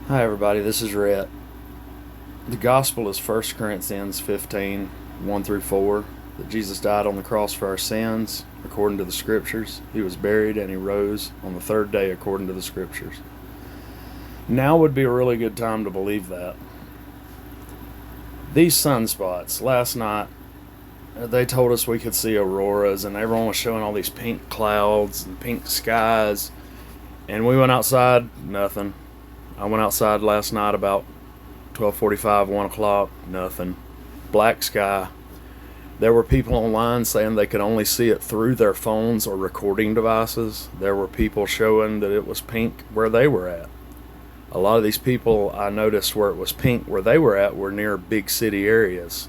Hi everybody, this is Rhett. The gospel is 1 Corinthians 15, 1 through 4, that Jesus died on the cross for our sins, according to the scriptures. He was buried and he rose on the third day, according to the scriptures. Now would be a really good time to believe that. These sunspots, last night, they told us we could see auroras, and everyone was showing all these pink clouds and pink skies, and we went outside, nothing. I went outside last night about 12:45, 1 o'clock, nothing. Black sky. There were people online saying they could only see it through their phones or recording devices. There were people showing that it was pink where they were at. A lot of these people I noticed where it was pink where they were at were near big city areas.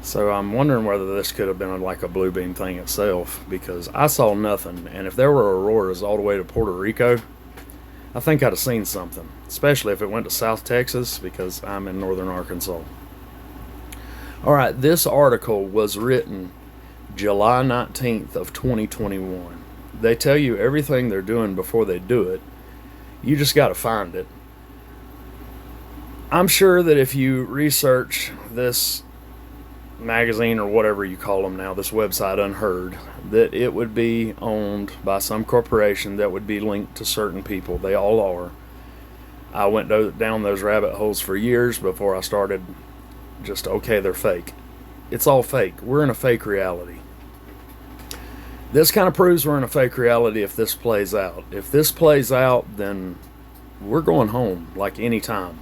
So I'm wondering whether this could have been like a blue beam thing itself, because I saw nothing. And if there were auroras all the way to Puerto Rico, I think I'd have seen something, especially if it went to South Texas, because I'm in northern Arkansas. All right, this article was written July 19th of 2021. They tell you everything they're doing before they do it. You just got to find it. I'm sure that if you research this magazine or whatever you call them now, this website Unheard, that it would be owned by some corporation that would be linked to certain people. They all are. I went down those rabbit holes for years before I started just, okay, they're fake. It's all fake. We're in a fake reality. This kind of proves we're in a fake reality if this plays out. If this plays out, then we're going home like any time.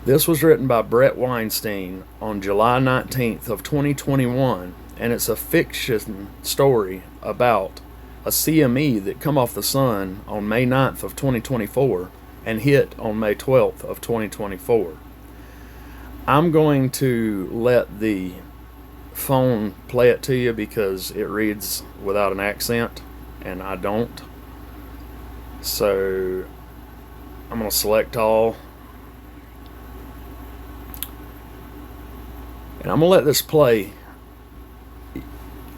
This was written by Brett Weinstein on July 19th of 2021, and it's a fiction story about a CME that come off the sun on May 9th of 2024 and hit on May 12th of 2024. I'm going to let the phone play it to you because it reads without an accent, and I don't. So I'm going to select all. And I'm going to let this play.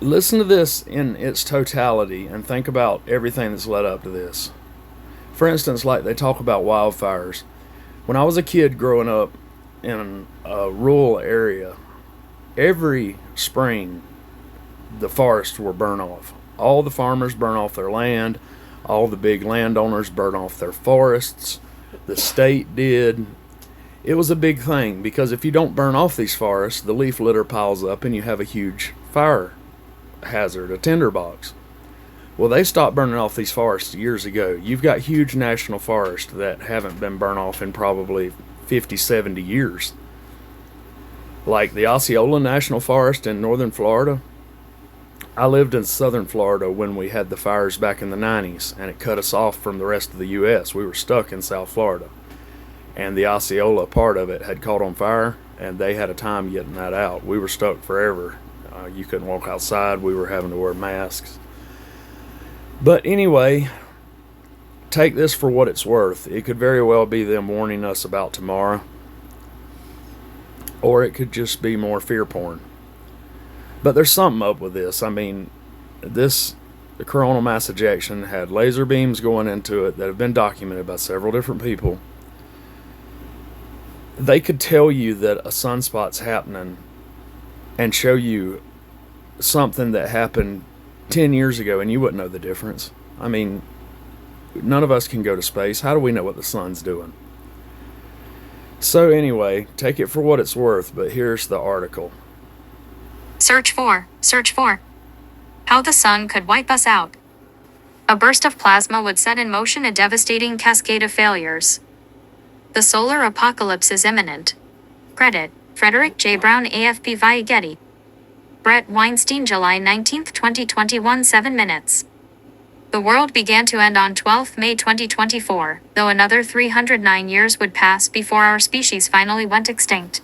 Listen to this in its totality and think about everything that's led up to this. For instance, like they talk about wildfires. When I was a kid growing up in a rural area, every spring the forests were burned off. All the farmers burn off their land. All the big landowners burn off their forests. The state did. It was a big thing, because if you don't burn off these forests, the leaf litter piles up and you have a huge fire hazard, a tinderbox. Well, they stopped burning off these forests years ago. You've got huge national forests that haven't been burned off in probably 50, 70 years. Like the Osceola National Forest in northern Florida. I lived in southern Florida when we had the fires back in the 90s, and it cut us off from the rest of the U.S. We were stuck in South Florida. And the Osceola part of it had caught on fire, and they had a time getting that out. We were stuck forever. You couldn't walk outside. We were having to wear masks. But anyway, take this for what it's worth. It could very well be them warning us about tomorrow, or it could just be more fear porn. But there's something up with this. I mean, the coronal mass ejection had laser beams going into it that have been documented by several different people. They could tell you that a sunspot's happening and show you something that happened 10 years ago, and you wouldn't know the difference. I mean, none of us can go to space. How do we know what the sun's doing? So anyway, take it for what it's worth, but here's the article. Search for how the sun could wipe us out. A burst of plasma would set in motion a devastating cascade of failures. The solar apocalypse is imminent. Credit: Frederick J. Brown, AFP via Getty. Brett Weinstein, July 19, 2021, 7 minutes. The world began to end on 12 May 2024, though another 309 years would pass before our species finally went extinct.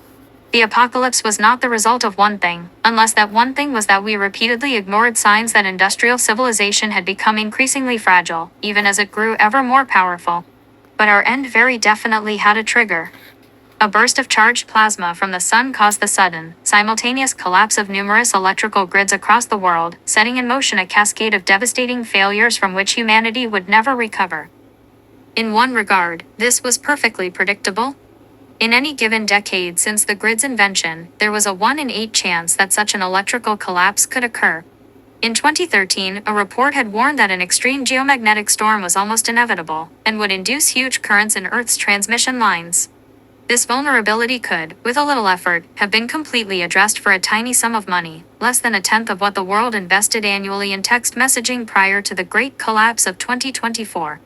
The apocalypse was not the result of one thing, unless that one thing was that we repeatedly ignored signs that industrial civilization had become increasingly fragile, even as it grew ever more powerful. But our end very definitely had a trigger. A burst of charged plasma from the sun caused the sudden, simultaneous collapse of numerous electrical grids across the world, setting in motion a cascade of devastating failures from which humanity would never recover. In one regard, this was perfectly predictable. In any given decade since the grid's invention, there was a 1 in 8 chance that such an electrical collapse could occur. In 2013, a report had warned that an extreme geomagnetic storm was almost inevitable and would induce huge currents in Earth's transmission lines. This vulnerability could, with a little effort, have been completely addressed for a tiny sum of money, less than a tenth of what the world invested annually in text messaging prior to the Great Collapse of 2024.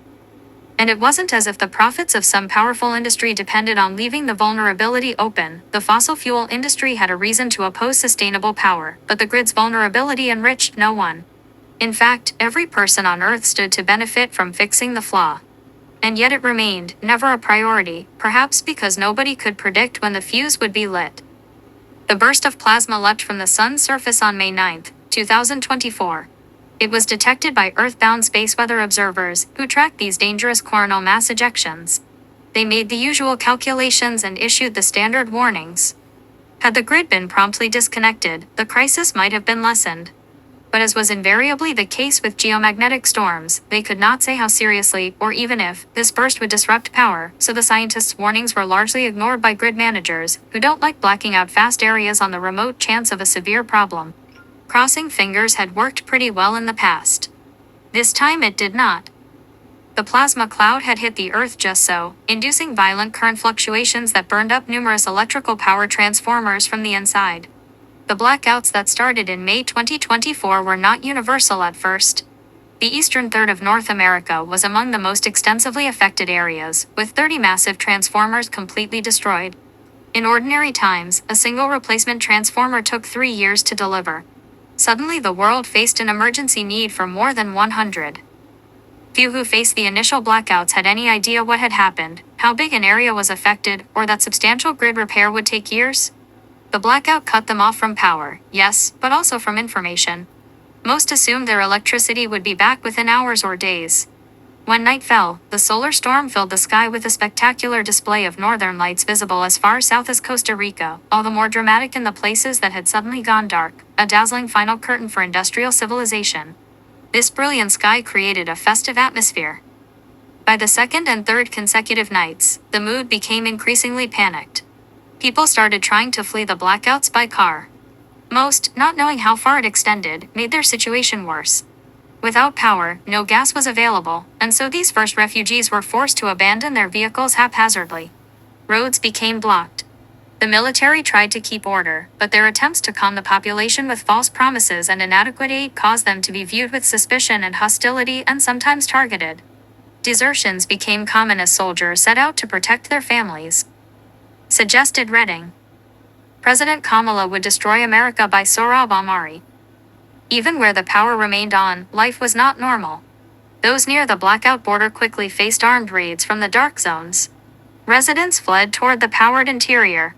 And it wasn't as if the profits of some powerful industry depended on leaving the vulnerability open. The fossil fuel industry had a reason to oppose sustainable power, but the grid's vulnerability enriched no one. In fact, every person on Earth stood to benefit from fixing the flaw. And yet it remained never a priority, perhaps because nobody could predict when the fuse would be lit. The burst of plasma leapt from the sun's surface on May 9, 2024. It was detected by Earth-bound space weather observers who tracked these dangerous coronal mass ejections. They made the usual calculations and issued the standard warnings. Had the grid been promptly disconnected, the crisis might have been lessened. But as was invariably the case with geomagnetic storms, they could not say how seriously, or even if, this burst would disrupt power, so the scientists' warnings were largely ignored by grid managers, who don't like blacking out vast areas on the remote chance of a severe problem. Crossing fingers had worked pretty well in the past. This time it did not. The plasma cloud had hit the Earth just so, inducing violent current fluctuations that burned up numerous electrical power transformers from the inside. The blackouts that started in May 2024 were not universal at first. The eastern third of North America was among the most extensively affected areas, with 30 massive transformers completely destroyed. In ordinary times, a single replacement transformer took 3 years to deliver. Suddenly the world faced an emergency need for more than 100. Few who faced the initial blackouts had any idea what had happened, how big an area was affected, or that substantial grid repair would take years. The blackout cut them off from power, yes, but also from information. Most assumed their electricity would be back within hours or days. When night fell, the solar storm filled the sky with a spectacular display of northern lights visible as far south as Costa Rica, all the more dramatic in the places that had suddenly gone dark, a dazzling final curtain for industrial civilization. This brilliant sky created a festive atmosphere. By the second and third consecutive nights, the mood became increasingly panicked. People started trying to flee the blackouts by car. Most, not knowing how far it extended, made their situation worse. Without power, no gas was available, and so these first refugees were forced to abandon their vehicles haphazardly. Roads became blocked. The military tried to keep order, but their attempts to calm the population with false promises and inadequate aid caused them to be viewed with suspicion and hostility and sometimes targeted. Desertions became common as soldiers set out to protect their families. Suggested Reading. President Kamala would destroy America by Sohrab Ahmari. Even where the power remained on, life was not normal. Those near the blackout border quickly faced armed raids from the dark zones. Residents fled toward the powered interior.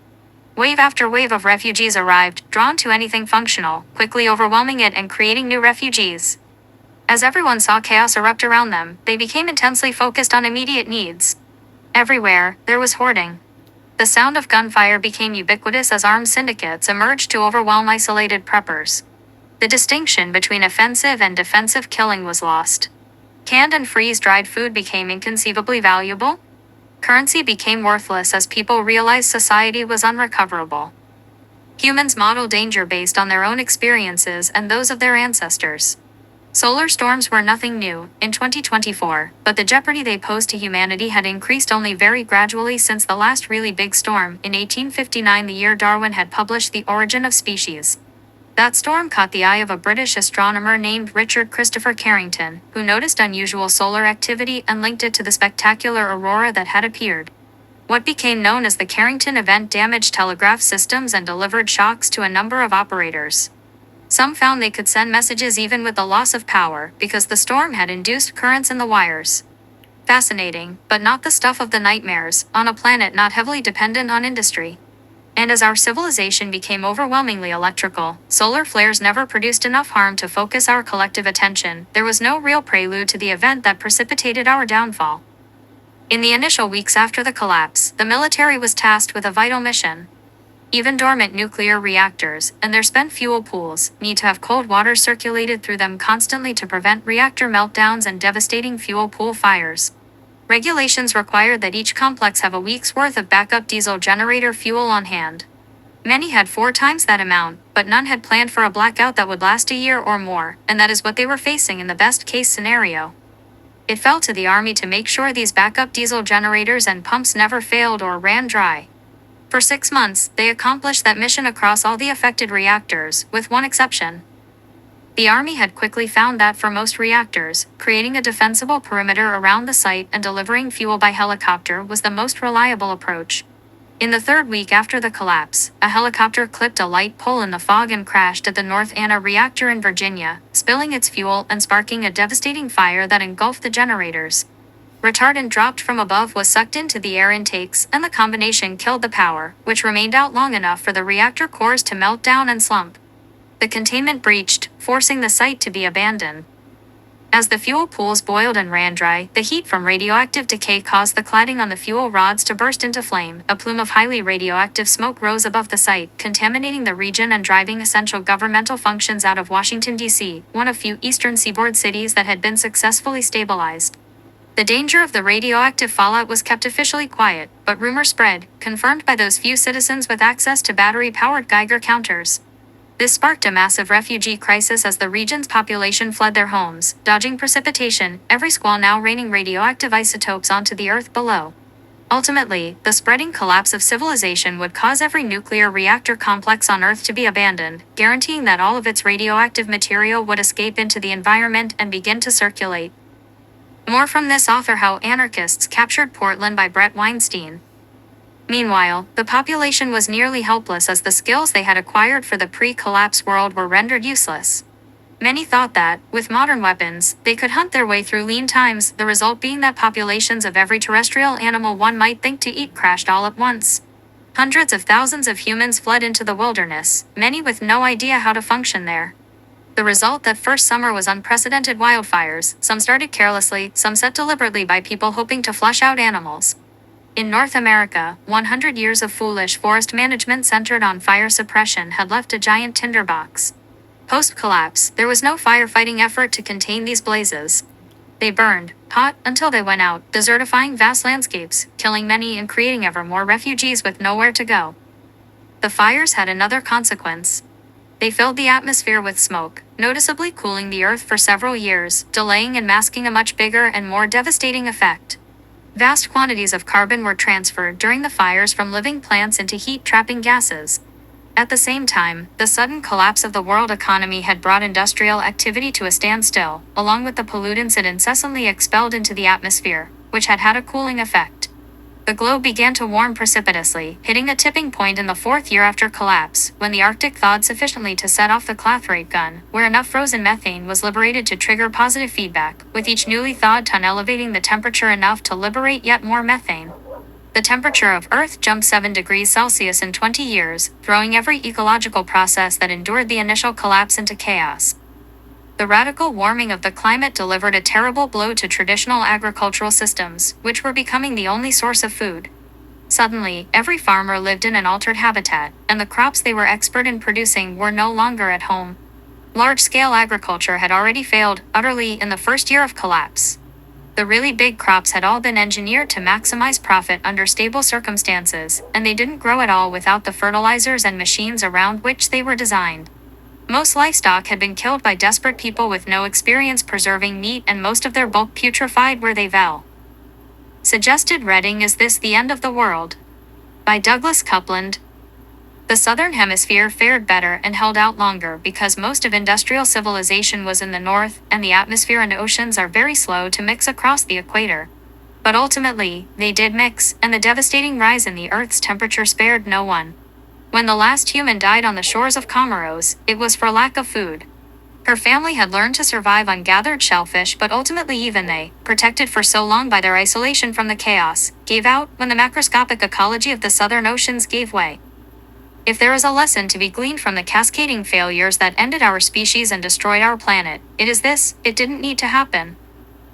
Wave after wave of refugees arrived, drawn to anything functional, quickly overwhelming it and creating new refugees. As everyone saw chaos erupt around them, they became intensely focused on immediate needs. Everywhere, there was hoarding. The sound of gunfire became ubiquitous as armed syndicates emerged to overwhelm isolated preppers. The distinction between offensive and defensive killing was lost. Canned and freeze-dried food became inconceivably valuable. Currency became worthless as people realized society was unrecoverable. Humans modeled danger based on their own experiences and those of their ancestors. Solar storms were nothing new in 2024, but the jeopardy they posed to humanity had increased only very gradually since the last really big storm in 1859, the year Darwin had published The Origin of Species. That storm caught the eye of a British astronomer named Richard Christopher Carrington, who noticed unusual solar activity and linked it to the spectacular aurora that had appeared. What became known as the Carrington event damaged telegraph systems and delivered shocks to a number of operators. Some found they could send messages even with the loss of power, because the storm had induced currents in the wires. Fascinating, but not the stuff of the nightmares, on a planet not heavily dependent on industry. And as our civilization became overwhelmingly electrical, solar flares never produced enough harm to focus our collective attention. There was no real prelude to the event that precipitated our downfall. In the initial weeks after the collapse, the military was tasked with a vital mission. Even dormant nuclear reactors, and their spent fuel pools, need to have cold water circulated through them constantly to prevent reactor meltdowns and devastating fuel pool fires. Regulations required that each complex have a week's worth of backup diesel generator fuel on hand. Many had 4 times that amount, but none had planned for a blackout that would last a year or more, and that is what they were facing in the best-case scenario. It fell to the Army to make sure these backup diesel generators and pumps never failed or ran dry. For 6 months, they accomplished that mission across all the affected reactors, with one exception. The Army had quickly found that for most reactors, creating a defensible perimeter around the site and delivering fuel by helicopter was the most reliable approach. In the 3rd week after the collapse, a helicopter clipped a light pole in the fog and crashed at the North Anna reactor in Virginia, spilling its fuel and sparking a devastating fire that engulfed the generators. Retardant dropped from above was sucked into the air intakes, and the combination killed the power, which remained out long enough for the reactor cores to melt down and slump. The containment breached, forcing the site to be abandoned. As the fuel pools boiled and ran dry, the heat from radioactive decay caused the cladding on the fuel rods to burst into flame. A plume of highly radioactive smoke rose above the site, contaminating the region and driving essential governmental functions out of Washington, D.C., one of few eastern seaboard cities that had been successfully stabilized. The danger of the radioactive fallout was kept officially quiet, but rumor spread, confirmed by those few citizens with access to battery-powered Geiger counters. This sparked a massive refugee crisis as the region's population fled their homes, dodging precipitation, every squall now raining radioactive isotopes onto the earth below. Ultimately, the spreading collapse of civilization would cause every nuclear reactor complex on Earth to be abandoned, guaranteeing that all of its radioactive material would escape into the environment and begin to circulate. More from this author: How Anarchists Captured Portland by Brett Weinstein. Meanwhile, the population was nearly helpless as the skills they had acquired for the pre-collapse world were rendered useless. Many thought that, with modern weapons, they could hunt their way through lean times, the result being that populations of every terrestrial animal one might think to eat crashed all at once. Hundreds of thousands of humans fled into the wilderness, many with no idea how to function there. The result that first summer was unprecedented wildfires, some started carelessly, some set deliberately by people hoping to flush out animals. In North America, 100 years of foolish forest management centered on fire suppression had left a giant tinderbox. Post-collapse, there was no firefighting effort to contain these blazes. They burned, hot, until they went out, desertifying vast landscapes, killing many and creating ever more refugees with nowhere to go. The fires had another consequence. They filled the atmosphere with smoke, noticeably cooling the earth for several years, delaying and masking a much bigger and more devastating effect. Vast quantities of carbon were transferred during the fires from living plants into heat-trapping gases. At the same time, the sudden collapse of the world economy had brought industrial activity to a standstill, along with the pollutants it incessantly expelled into the atmosphere, which had had a cooling effect. The globe began to warm precipitously, hitting a tipping point in the 4th year after collapse, when the Arctic thawed sufficiently to set off the clathrate gun, where enough frozen methane was liberated to trigger positive feedback, with each newly thawed ton elevating the temperature enough to liberate yet more methane. The temperature of Earth jumped 7 degrees Celsius in 20 years, throwing every ecological process that endured the initial collapse into chaos. The radical warming of the climate delivered a terrible blow to traditional agricultural systems, which were becoming the only source of food. Suddenly, every farmer lived in an altered habitat, and the crops they were expert in producing were no longer at home. Large-scale agriculture had already failed utterly in the first year of collapse. The really big crops had all been engineered to maximize profit under stable circumstances, and they didn't grow at all without the fertilizers and machines around which they were designed. Most livestock had been killed by desperate people with no experience preserving meat, and most of their bulk putrefied where they fell. Suggested reading: Is This the End of the World? By Douglas Coupland. The Southern Hemisphere fared better and held out longer because most of industrial civilization was in the north, and the atmosphere and oceans are very slow to mix across the equator. But ultimately, they did mix, and the devastating rise in the Earth's temperature spared no one. When the last human died on the shores of Comoros, it was for lack of food. Her family had learned to survive on gathered shellfish, but ultimately even they, protected for so long by their isolation from the chaos, gave out when the macroscopic ecology of the southern oceans gave way. If there is a lesson to be gleaned from the cascading failures that ended our species and destroyed our planet, it is this: it didn't need to happen.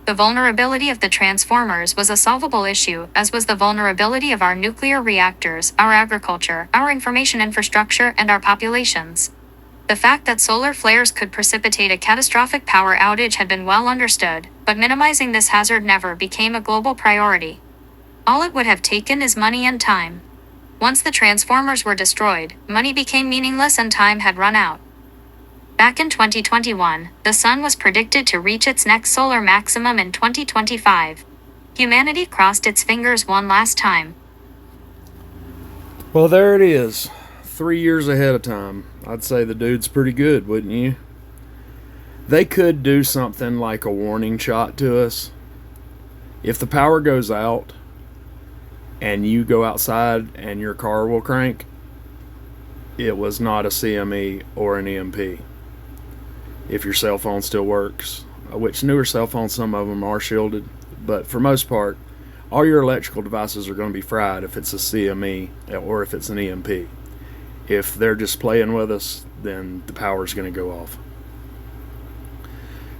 The vulnerability of the transformers was a solvable issue, as was the vulnerability of our nuclear reactors, our agriculture, our information infrastructure, and our populations. The fact that solar flares could precipitate a catastrophic power outage had been well understood, but minimizing this hazard never became a global priority. All it would have taken is money and time. Once the transformers were destroyed, money became meaningless and time had run out. Back in 2021, the sun was predicted to reach its next solar maximum in 2025. Humanity crossed its fingers one last time. Well, there it is. 3 years ahead of time. I'd say the dude's pretty good, wouldn't you? They could do something like a warning shot to us. If the power goes out and you go outside and your car will crank, it was not a CME or an EMP. If your cell phone still works, which newer cell phones, some of them are shielded, but for most part, all your electrical devices are going to be fried if it's a CME or if it's an EMP. If they're just playing with us, then the power's going to go off.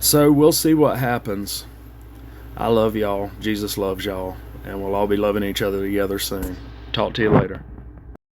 So we'll see what happens. I love y'all. Jesus loves y'all. And we'll all be loving each other together soon. Talk to you later.